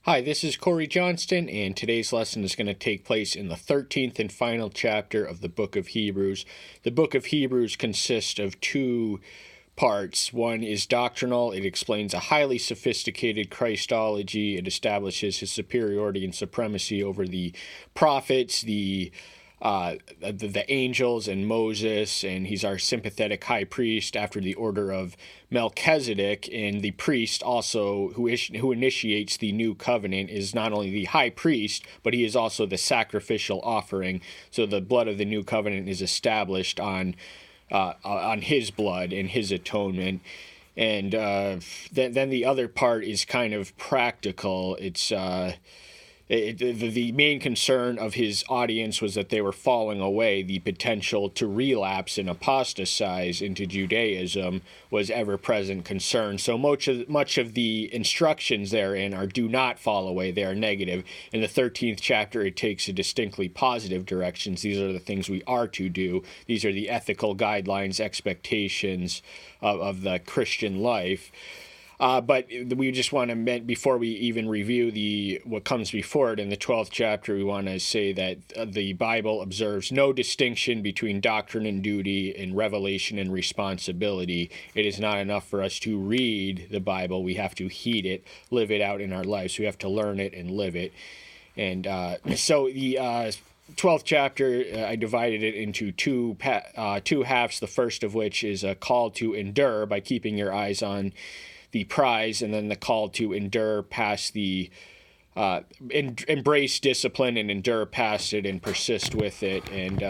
Hi, this is Corey Johnston, and today's lesson is going to take place in the 13th and final chapter of the book of Hebrews. The book of Hebrews consists of two parts. One is doctrinal. It explains a highly sophisticated Christology. It establishes his superiority and supremacy over the prophets, the angels and Moses, and he's our sympathetic high priest after the order of Melchizedek. And the priest also who initiates the new covenant is not only the high priest, but he is also the sacrificial offering. So the blood of the new covenant is established on his blood and his atonement. And then the other part is kind of practical. It's the main concern of his audience was that they were falling away. The potential to relapse and apostatize into Judaism was ever-present concern. So much of the instructions therein are do not fall away. They are negative. In the 13th chapter, it takes a distinctly positive directions. These are the things we are to do. These are the ethical guidelines, expectations of the Christian life. But we just want to, before we even review what comes before it in the 12th chapter, we want to say that the Bible observes no distinction between doctrine and duty and revelation and responsibility. It is not enough for us to read the Bible. We have to heed it, live it out in our lives. We have to learn it and live it. And so the 12th chapter, I divided it into two halves, the first of which is a call to endure by keeping your eyes on the prize, and then the call to endure past the embrace discipline and endure past it and persist with it. And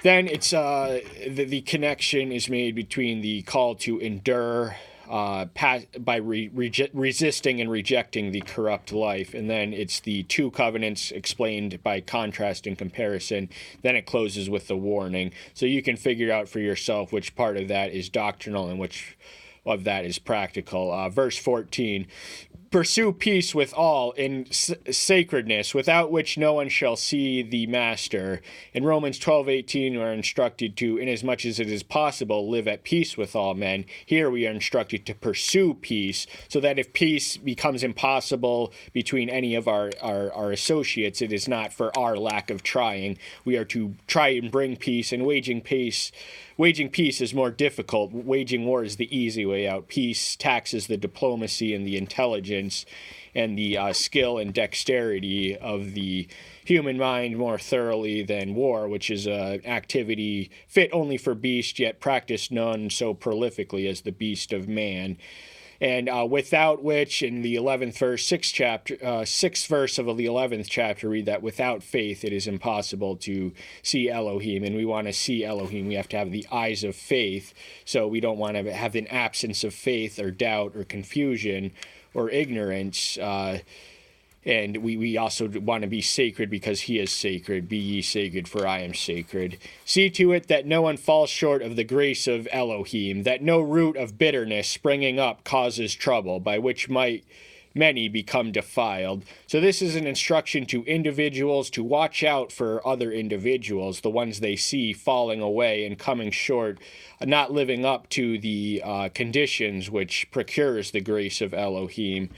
then it's the connection is made between the call to endure by resisting and rejecting the corrupt life. And then it's the two covenants explained by contrast and comparison. Then it closes with the warning. So you can figure out for yourself which part of that is doctrinal and which of that is practical. Verse 14, pursue peace with all in sacredness, without which no one shall see the master. In Romans 12:18, we are instructed to, inasmuch as it is possible, live at peace with all men. Here we are instructed to pursue peace, so that if peace becomes impossible between any of our associates, it is not for our lack of trying. We are to try and bring peace, and waging peace is more difficult. Waging war is the easy way out. Peace taxes the diplomacy and the intelligence and the skill and dexterity of the human mind more thoroughly than war, which is an activity fit only for beast, yet practiced none so prolifically as the beast of man. And without which, in the 11th verse, 6th verse of the 11th chapter, read that without faith it is impossible to see Elohim. And we want to see Elohim. We have to have the eyes of faith. So we don't want to have an absence of faith or doubt or confusion or ignorance. And we also want to be sacred because he is sacred. Be ye sacred, for I am sacred. See to it that no one falls short of the grace of Elohim, that no root of bitterness springing up causes trouble, by which might many become defiled. So this is an instruction to individuals to watch out for other individuals, the ones they see falling away and coming short, not living up to the conditions which procures the grace of Elohim.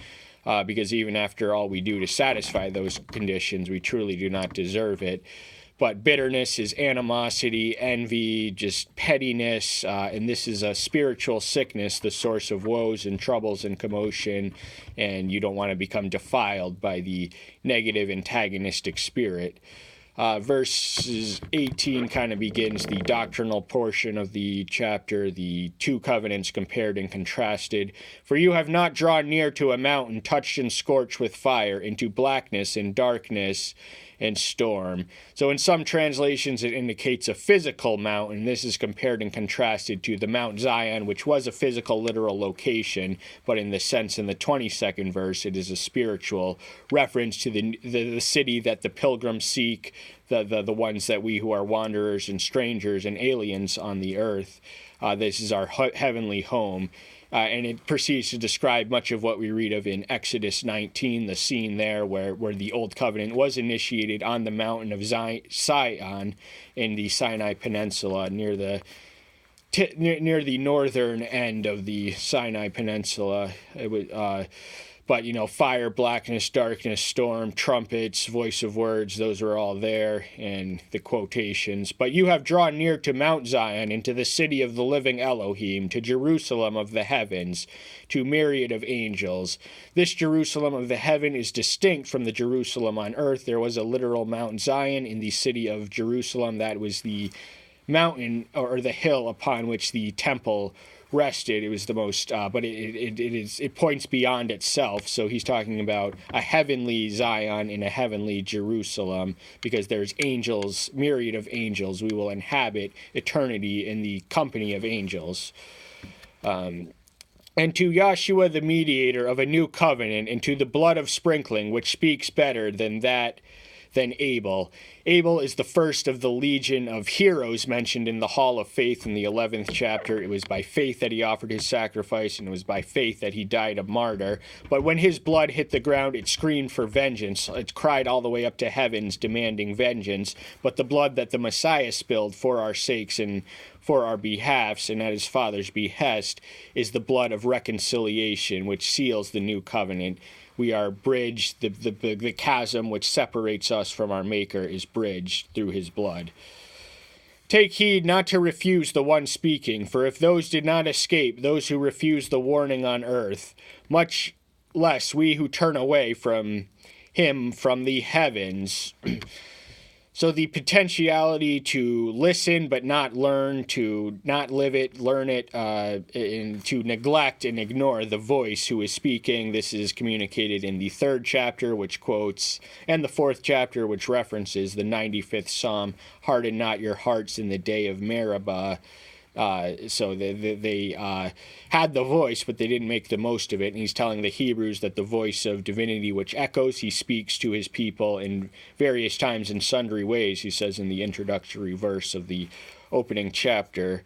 Because even after all we do to satisfy those conditions, we truly do not deserve it. But bitterness is animosity, envy, just pettiness, and this is a spiritual sickness, the source of woes and troubles and commotion, and you don't want to become defiled by the negative antagonistic spirit. Verses 18 kind of begins the doctrinal portion of the chapter, the two covenants compared and contrasted. For you have not drawn near to a mountain touched and scorched with fire, into blackness and darkness and storm. So in some translations it indicates a physical mountain. This is compared and contrasted to the Mount Zion, which was a physical, literal location, but in the sense in the 22nd verse, it is a spiritual reference to the city that the pilgrims seek, the ones that we who are wanderers and strangers and aliens on the earth. This is our heavenly home. And it proceeds to describe much of what we read of in Exodus 19, the scene there where the Old Covenant was initiated on the mountain of Zion in the Sinai Peninsula near the northern end of the Sinai Peninsula. It was But, fire, blackness, darkness, storm, trumpets, voice of words, those are all there, and the quotations. But you have drawn near to Mount Zion, and to the city of the living Elohim, to Jerusalem of the heavens, to myriad of angels. This Jerusalem of the heaven is distinct from the Jerusalem on earth. There was a literal Mount Zion in the city of Jerusalem. That was the mountain or the hill upon which the temple rested. It was the most, but it points beyond itself. So he's talking about a heavenly Zion in a heavenly Jerusalem, because there's angels, myriad of angels. We will inhabit eternity in the company of angels. And to Yahshua the mediator of a new covenant, and to the blood of sprinkling, which speaks better than Abel. Abel is the first of the legion of heroes mentioned in the Hall of Faith in the 11th chapter. It was by faith that he offered his sacrifice, and it was by faith that he died a martyr. But when his blood hit the ground, it screamed for vengeance. It cried all the way up to heavens, demanding vengeance. But the blood that the Messiah spilled for our sakes and for our behalfs, and at his Father's behest, is the blood of reconciliation, which seals the new covenant. We are bridged, the chasm which separates us from our Maker is bridged through his blood. Take heed not to refuse the one speaking, for if those did not escape, those who refuse the warning on earth, much less we who turn away from him from the heavens. So the potentiality to listen but not learn, to not live it, learn it, and to neglect and ignore the voice who is speaking. This is communicated in the 3rd chapter, which quotes, and the 4th chapter, which references the 95th Psalm, harden not your hearts in the day of Meribah. So they had the voice, but they didn't make the most of it. And he's telling the Hebrews that the voice of divinity which echoes, he speaks to his people in various times in sundry ways, he says in the introductory verse of the opening chapter.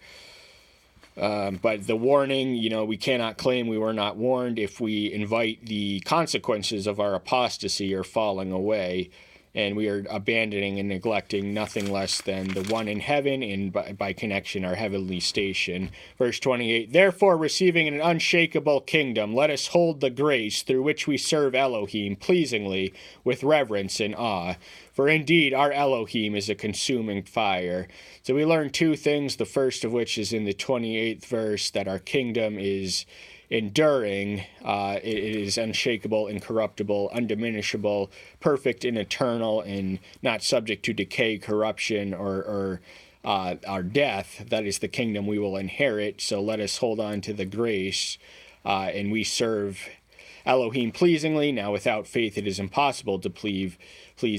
But the warning, we cannot claim we were not warned if we invite the consequences of our apostasy or falling away. And we are abandoning and neglecting nothing less than the one in heaven, and by connection, our heavenly station. Verse 28, therefore, receiving an unshakable kingdom, let us hold the grace through which we serve Elohim pleasingly with reverence and awe. For indeed, our Elohim is a consuming fire. So we learn 2 things, the first of which is in the 28th verse, that our kingdom is enduring, it is unshakable, incorruptible, undiminishable, perfect and eternal, and not subject to decay, corruption, or our death. That is the kingdom we will inherit. So let us hold on to the grace, and we serve Elohim pleasingly. Now, without faith, it is impossible to please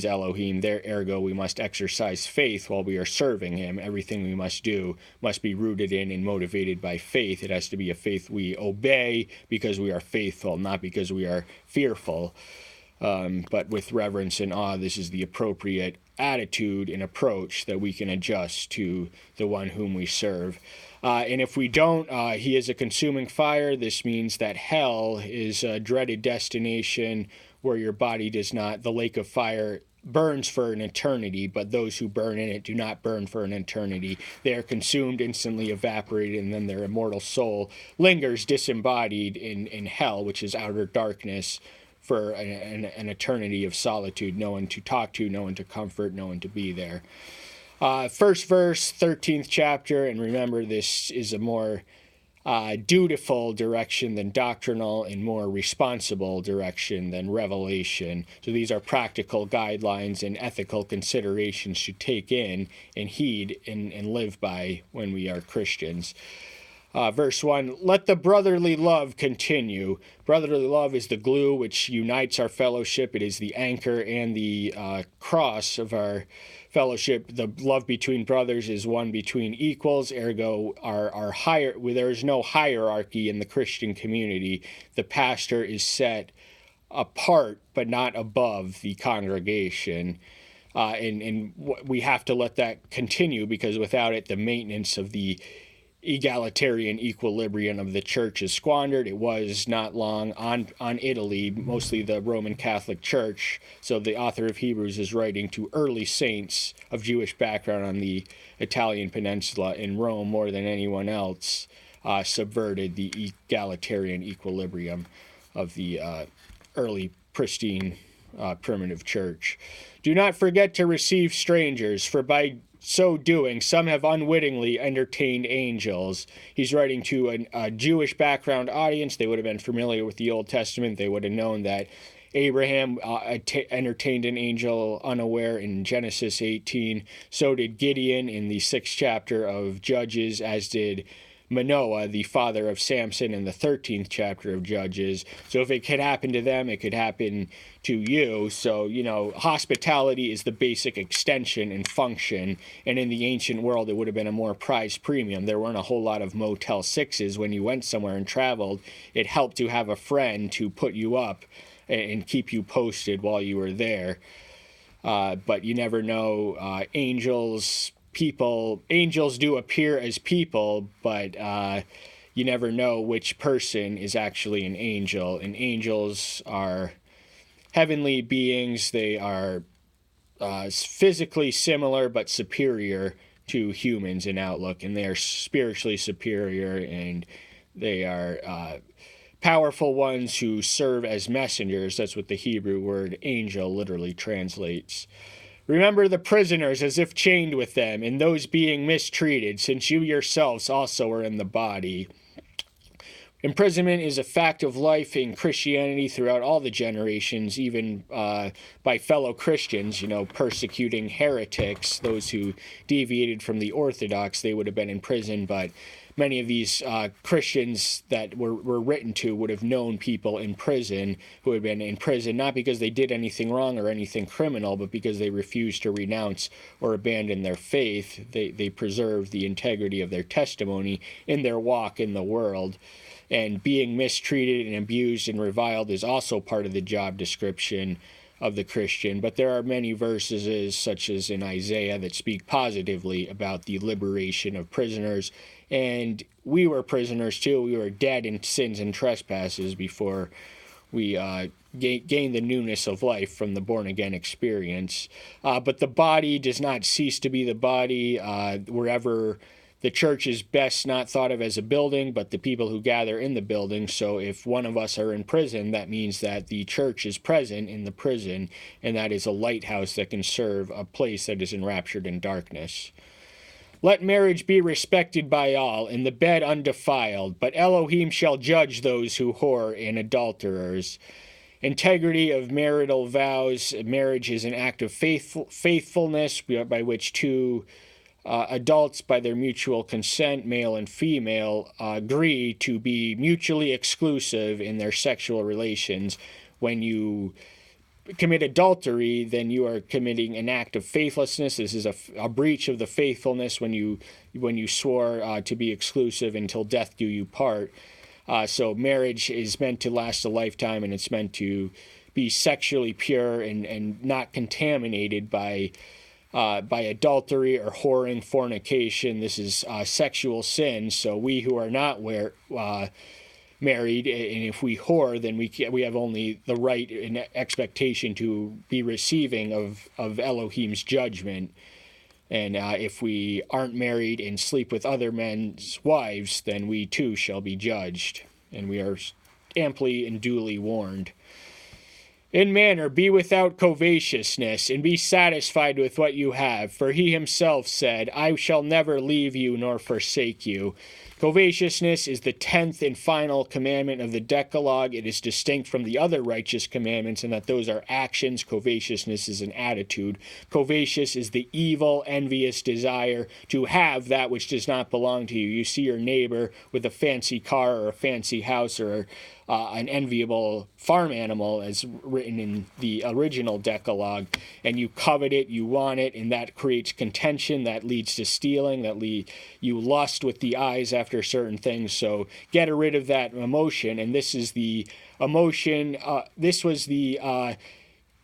Elohim. Ergo, we must exercise faith while we are serving him. Everything we must do must be rooted in and motivated by faith. It has to be a faith we obey because we are faithful, not because we are fearful. But with reverence and awe, this is the appropriate attitude and approach that we can adjust to the one whom we serve. And if we don't, he is a consuming fire. This means that hell is a dreaded destination where your body does not, the lake of fire burns for an eternity, but those who burn in it do not burn for an eternity. They are consumed, instantly evaporated, and then their immortal soul lingers disembodied in hell, which is outer darkness, for an eternity of solitude, no one to talk to, no one to comfort, no one to be there. First verse, 13th chapter, and remember this is a more dutiful direction than doctrinal, and more responsible direction than revelation. So these are practical guidelines and ethical considerations to take in and heed and live by when we are Christians. Verse 1, let the brotherly love continue. Brotherly love is the glue which unites our fellowship. It is the anchor and the cross of our fellowship. The love between brothers is one between equals. Ergo, there is no hierarchy in the Christian community. The pastor is set apart but not above the congregation. And we have to let that continue, because without it, the maintenance of the egalitarian equilibrium of the church is squandered. It was not long on Italy, mostly the Roman Catholic Church. So the author of Hebrews is writing to early saints of Jewish background on the Italian peninsula. In Rome, more than anyone else, subverted the egalitarian equilibrium of the early pristine primitive church. Do not forget to receive strangers, for by so doing, some have unwittingly entertained angels. He's writing to a Jewish background audience. They would have been familiar with the Old Testament. They would have known that Abraham entertained an angel unaware in Genesis 18. So did Gideon in the 6th chapter of Judges, as did Manoah, the father of Samson, in the 13th chapter of Judges. So if it could happen to them, it could happen to you. So, hospitality is the basic extension and function. And in the ancient world, it would have been a more prized premium. There weren't a whole lot of Motel 6s when you went somewhere and traveled. It helped to have a friend to put you up and keep you posted while you were there. But you never know. Angels do appear as people, but you never know which person is actually an angel. And angels are heavenly beings. They are physically similar but superior to humans in outlook, and they are spiritually superior, and they are powerful ones who serve as messengers. That's what the Hebrew word angel literally translates. Remember the prisoners as if chained with them, and those being mistreated, since you yourselves also are in the body. Imprisonment is a fact of life in Christianity throughout all the generations, even by fellow Christians, persecuting heretics, those who deviated from the Orthodox. They would have been in prison, but many of these Christians that were written to would have known people in prison who had been in prison, not because they did anything wrong or anything criminal, but because they refused to renounce or abandon their faith. They preserved the integrity of their testimony in their walk in the world. And being mistreated and abused and reviled is also part of the job description of the Christian. But there are many verses, such as in Isaiah, that speak positively about the liberation of prisoners. And we were prisoners too. We were dead in sins and trespasses before we gained the newness of life from the born-again experience. But the body does not cease to be the body wherever the church is best not thought of as a building, but the people who gather in the building. So if one of us are in prison, that means that the church is present in the prison, and that is a lighthouse that can serve a place that is enraptured in darkness. Let marriage be respected by all, and the bed undefiled, but Elohim shall judge those who whore and adulterers. Integrity of marital vows. Marriage is an act of faithfulness by which two adults, by their mutual consent, male and female, agree to be mutually exclusive in their sexual relations. When you commit adultery, then you are committing an act of faithlessness. This is a breach of the faithfulness when you swore to be exclusive until death do you part. So marriage is meant to last a lifetime, and it's meant to be sexually pure and not contaminated by adultery or whoring, fornication. This is sexual sin. So we who are not married, and if we whore, then we have only the right and expectation to be receiving of Elohim's judgment. And if we aren't married and sleep with other men's wives, then we too shall be judged. And we are amply and duly warned. In manner, be without covetousness, and be satisfied with what you have. For he himself said, I shall never leave you nor forsake you. Covetousness is the 10th and final commandment of the Decalogue. It is distinct from the other righteous commandments in that those are actions. Covetousness is an attitude. Covetous is the evil, envious desire to have that which does not belong to you. You see your neighbor with a fancy car or a fancy house or an enviable farm animal, as written in the original Decalogue, and you covet it, you want it, and that creates contention, that leads to stealing, you lust with the eyes after certain things. So get rid of that emotion, and this is the emotion, this was the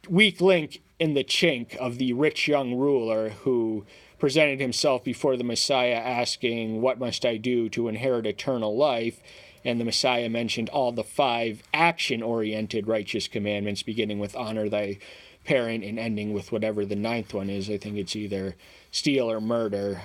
weak link in the chink of the rich young ruler who presented himself before the Messiah asking, what must I do to inherit eternal life? And the Messiah mentioned all the 5 action-oriented righteous commandments, beginning with honor thy parent and ending with whatever the 9th one is. I think it's either steal or murder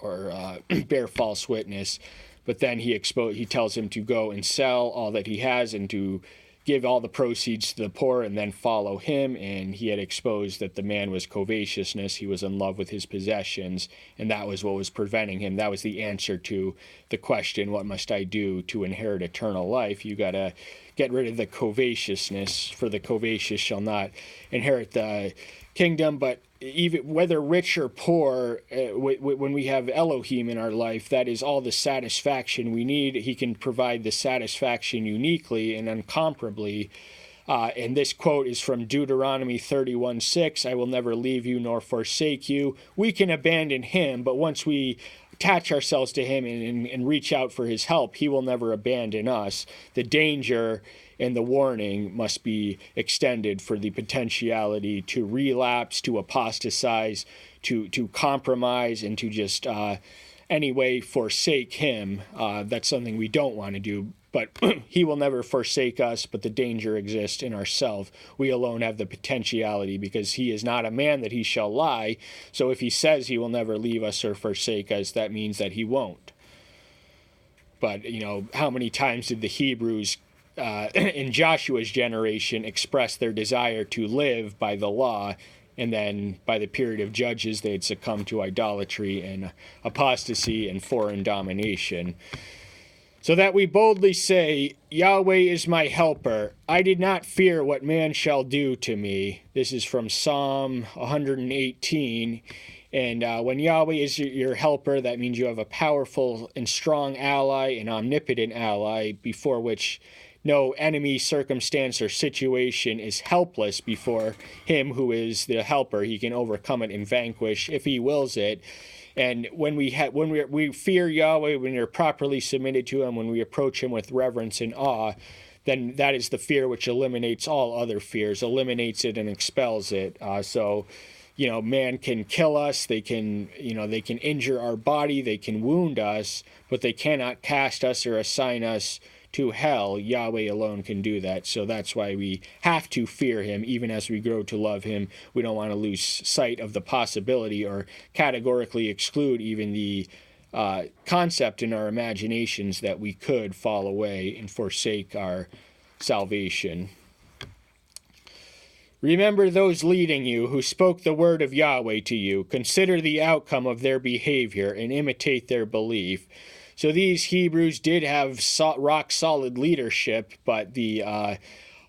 or bear false witness. But then he tells him to go and sell all that he has and to give all the proceeds to the poor and then follow him. And he had exposed that the man was covetousness. He was in love with his possessions, and that was what was preventing him. That was the answer to the question, what must I do to inherit eternal life? You got to get rid of the covetousness, for the covetous shall not inherit the kingdom. But even whether rich or poor, when we have Elohim in our life, that is all the satisfaction we need. He can provide the satisfaction uniquely and incomparably. And this quote is from Deuteronomy 31:6. I will never leave you nor forsake you. We can abandon him, but once we attach ourselves to him and reach out for his help, he will never abandon us. The danger and the warning must be extended for the potentiality to relapse, to apostatize, to compromise, and to just anyway forsake him. That's something we don't want to do. But he will never forsake us, but the danger exists in ourselves. We alone have the potentiality, because he is not a man that he shall lie. So if he says he will never leave us or forsake us, that means that he won't. But, how many times did the Hebrews in Joshua's generation express their desire to live by the law, and then by the period of Judges, they'd succumb to idolatry and apostasy and foreign domination. So that we boldly say, Yahweh is my helper. I did not fear what man shall do to me. This is from Psalm 118. And when Yahweh is your helper, that means you have a powerful and strong ally, an omnipotent ally, before which no enemy, circumstance, or situation is helpless before him who is the helper. He can overcome it and vanquish if he wills it. And when we fear Yahweh, when we're properly submitted to him, when we approach him with reverence and awe, then that is the fear which eliminates all other fears, eliminates it and expels it. So man can kill us, they can injure our body, they can wound us, but they cannot cast us or assign us to hell. Yahweh alone can do that. So that's why we have to fear him, even as we grow to love him. We don't want to lose sight of the possibility or categorically exclude even the concept in our imaginations that we could fall away and forsake our salvation. Remember those leading you who spoke the word of Yahweh to you. Consider the outcome of their behavior and imitate their belief. So these Hebrews did have rock-solid leadership, but the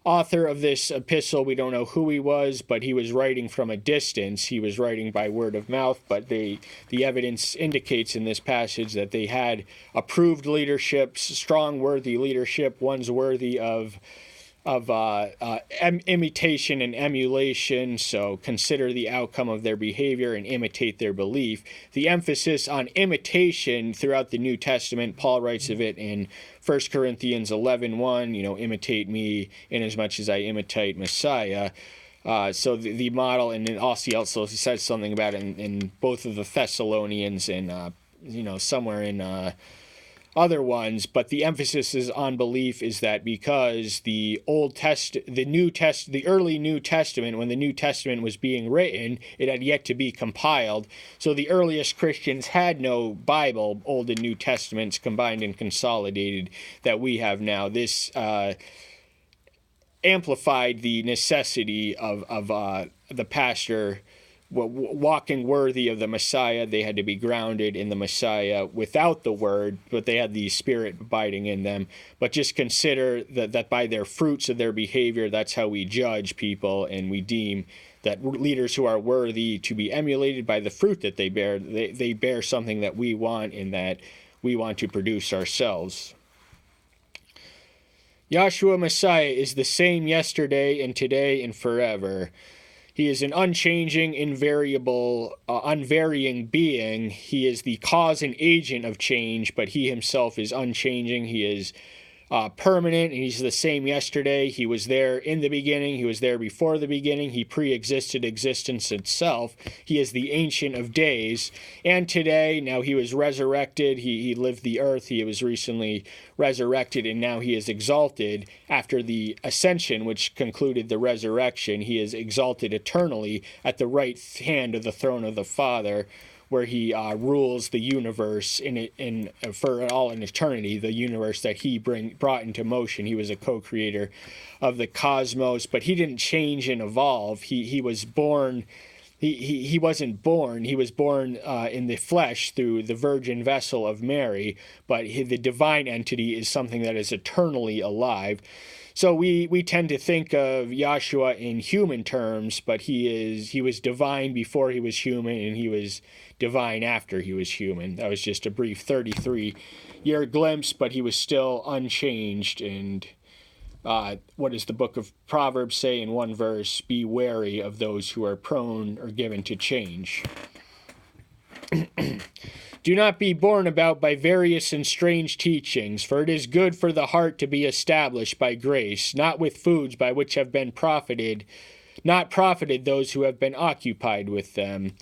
author of this epistle, we don't know who he was, but he was writing from a distance. He was writing by word of mouth, but the evidence indicates in this passage that they had approved leadership, strong, worthy leadership, ones worthy of imitation and emulation. So consider the outcome of their behavior and imitate their belief. The emphasis on imitation throughout the New Testament, Paul writes of it in 1 Corinthians 11:1, imitate me inasmuch as I imitate Messiah. So the model, and then also he says something about it in both of the Thessalonians and somewhere in other ones, but the emphasis is on belief, is that because the early New Testament, when the New Testament was being written, it had yet to be compiled. So the earliest Christians had no Bible, Old and New Testaments combined and consolidated that we have now. This amplified the necessity of the pastor walking worthy of the Messiah. They had to be grounded in the Messiah without the word, but they had the Spirit abiding in them. But just consider that by their fruits of their behavior, that's how we judge people, and we deem that leaders who are worthy to be emulated by the fruit that they bear something that we want and that we want to produce ourselves. Yahshua Messiah is the same yesterday and today and forever. He is an unchanging, invariable, unvarying being. He is the cause and agent of change, but he himself is unchanging. He is permanent, and he's the same yesterday. He was there in the beginning. He was there before the beginning. He pre-existed existence itself. He is the Ancient of Days. And today, now he was resurrected. He lived the earth. He was recently resurrected, and now he is exalted after the ascension, which concluded the resurrection. He is exalted eternally at the right hand of the throne of the Father, where he rules the universe for all in eternity, the universe that he brought into motion. He was a co-creator of the cosmos, but he didn't change and evolve. He was born. He wasn't born. He was born in the flesh through the virgin vessel of Mary, but the divine entity is something that is eternally alive. So we tend to think of Yahshua in human terms, but he was divine before he was human, and he was divine after he was human. That was just a brief 33-year glimpse, but he was still unchanged. And what does the book of Proverbs say in one verse? Be wary of those who are prone or given to change. Do not be borne about by various and strange teachings, for it is good for the heart to be established by grace, not with foods by which have been not profited those who have been occupied with them.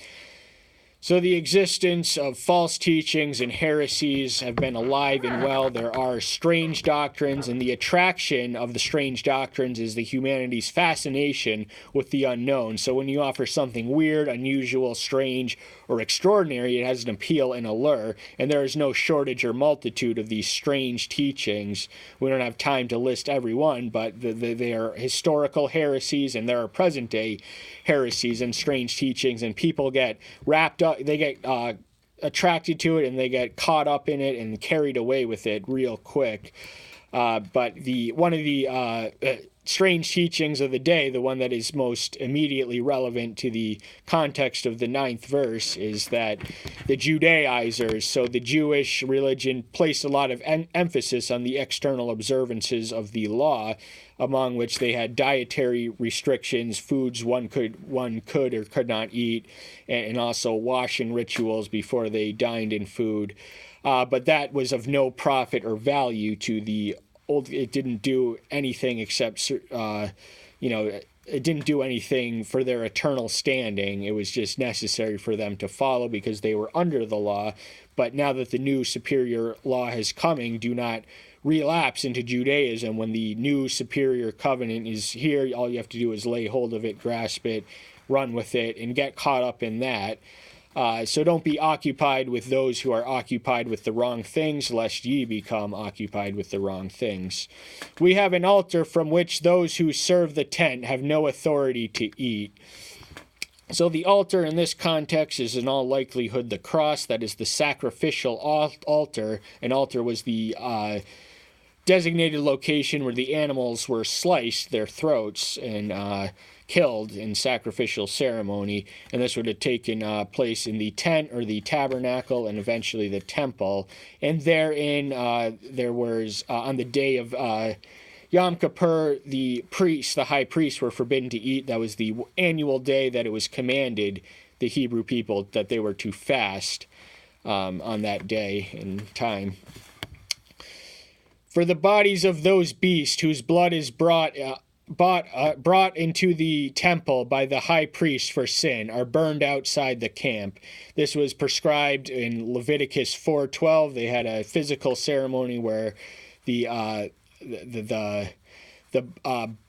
So the existence of false teachings and heresies have been alive and well. There are strange doctrines, and the attraction of the strange doctrines is the humanity's fascination with the unknown. So when you offer something weird, unusual, strange, or extraordinary, it has an appeal and allure, and there is no shortage or multitude of these strange teachings. We don't have time to list every one, but they are historical heresies, and there are present-day heresies and strange teachings, and people get wrapped up, they get attracted to it, and they get caught up in it and carried away with it real quick. But one of the strange teachings of the day, the one that is most immediately relevant to the context of the 9th verse, is that the Judaizers, so the Jewish religion, placed a lot of emphasis on the external observances of the law, among which they had dietary restrictions, foods one could or could not eat, and also washing rituals before they dined in food. But that was of no profit or value to the old. It didn't do anything except, it didn't do anything for their eternal standing. It was just necessary for them to follow because they were under the law. But now that the new superior law is coming, do not relapse into Judaism. When the new superior covenant is here, all you have to do is lay hold of it, grasp it, run with it, and get caught up in that. So don't be occupied with those who are occupied with the wrong things, lest ye become occupied with the wrong things. We have an altar from which those who serve the tent have no authority to eat. So the altar in this context is in all likelihood the cross, that is the sacrificial altar. An altar was the designated location where the animals were sliced, their throats, and killed in sacrificial ceremony, and this would have taken place in the tent or the tabernacle and eventually the temple. And therein there was, on the day of Yom Kippur, the high priests were forbidden to eat. That was the annual day that it was commanded the Hebrew people that they were to fast on that day and time. For the bodies of those beasts whose blood is brought into the temple by the high priest for sin are burned outside the camp. This was prescribed in Leviticus 4:12. They had a physical ceremony where the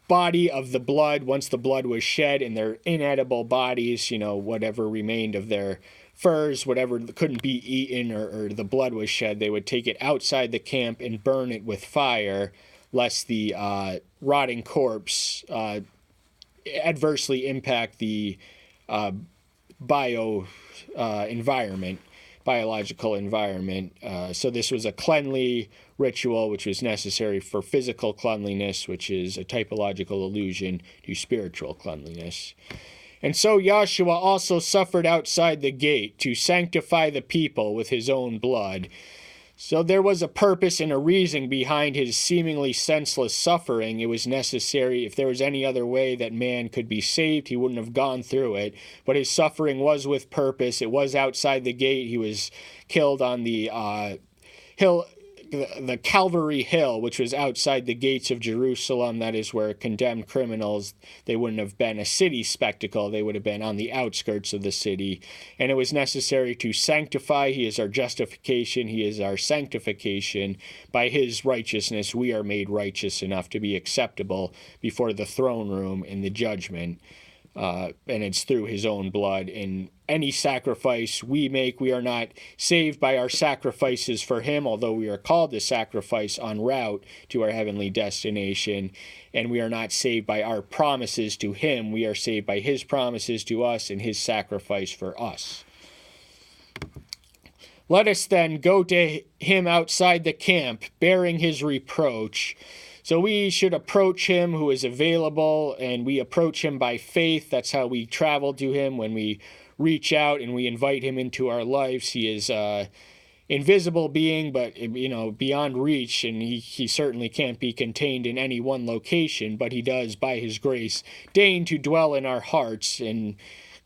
body of the blood, once the blood was shed in their inedible bodies, whatever remained of their furs, whatever couldn't be eaten or the blood was shed, they would take it outside the camp and burn it with fire, lest the rotting corpse adversely impact the biological environment. So this was a cleanly ritual, which was necessary for physical cleanliness, which is a typological allusion to spiritual cleanliness. And so Yahshua also suffered outside the gate to sanctify the people with his own blood. So there was a purpose and a reason behind his seemingly senseless suffering. It was necessary. If there was any other way that man could be saved, he wouldn't have gone through it. But his suffering was with purpose. It was outside the gate. He was killed on the hill, the Calvary Hill, which was outside the gates of Jerusalem. That is where condemned criminals, they wouldn't have been a city spectacle. They would have been on the outskirts of the city. And it was necessary to sanctify. He is our justification. He is our sanctification. By his righteousness, we are made righteous enough to be acceptable before the throne room in the judgment. and it's through his own blood. And any sacrifice we make, we are not saved by our sacrifices for him, although we are called to sacrifice en route to our heavenly destination. And we are not saved by our promises to him. We are saved by his promises to us and his sacrifice for us. Let us then go to him outside the camp, bearing his reproach. So we should approach him who is available, and we approach him by faith. That's how we travel to him when we reach out and we invite him into our lives. He is an invisible being, but beyond reach, and he certainly can't be contained in any one location, but he does, by his grace, deign to dwell in our hearts, and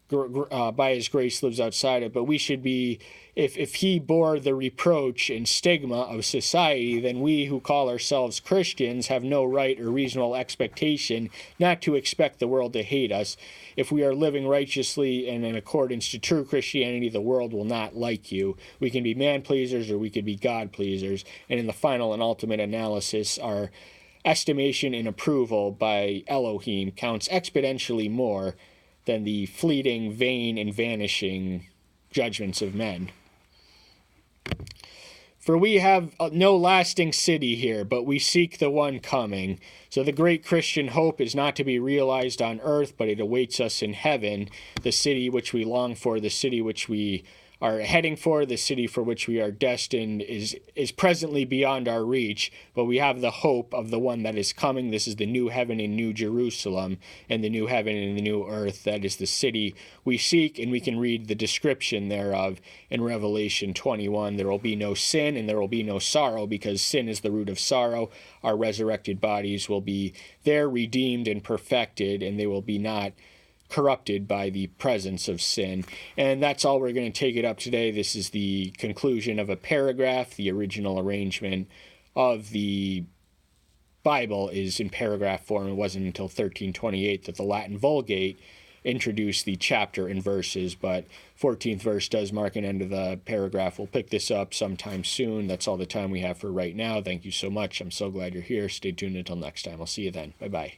by his grace lives outside it. But we should be, if he bore the reproach and stigma of society, then we who call ourselves Christians have no right or reasonable expectation not to expect the world to hate us. If we are living righteously and in accordance to true Christianity, the world will not like you. We can be man-pleasers or we could be God-pleasers. And in the final and ultimate analysis, our estimation and approval by Elohim counts exponentially more than the fleeting, vain, and vanishing judgments of men. For we have no lasting city here, but we seek the one coming. So the great Christian hope is not to be realized on earth, but it awaits us in heaven, the city which we long for, the city which we are heading for, the city for which we are destined is presently beyond our reach, but we have the hope of the one that is coming. This is the new heaven and new Jerusalem, and the new heaven and the new earth. That is the city we seek, and we can read the description thereof in Revelation 21. There will be no sin and there will be no sorrow, because sin is the root of sorrow. Our resurrected bodies will be there, redeemed and perfected, and they will be not corrupted by the presence of sin. And that's all we're going to take it up today. This is the conclusion of a paragraph. The original arrangement of the Bible is in paragraph form. It wasn't until 1328 that the Latin Vulgate introduced the chapter and verses, but 14th verse does mark an end of the paragraph. We'll pick this up sometime soon. That's all the time we have for right now. Thank you so much. I'm so glad you're here. Stay tuned until next time. I'll see you then. Bye-bye.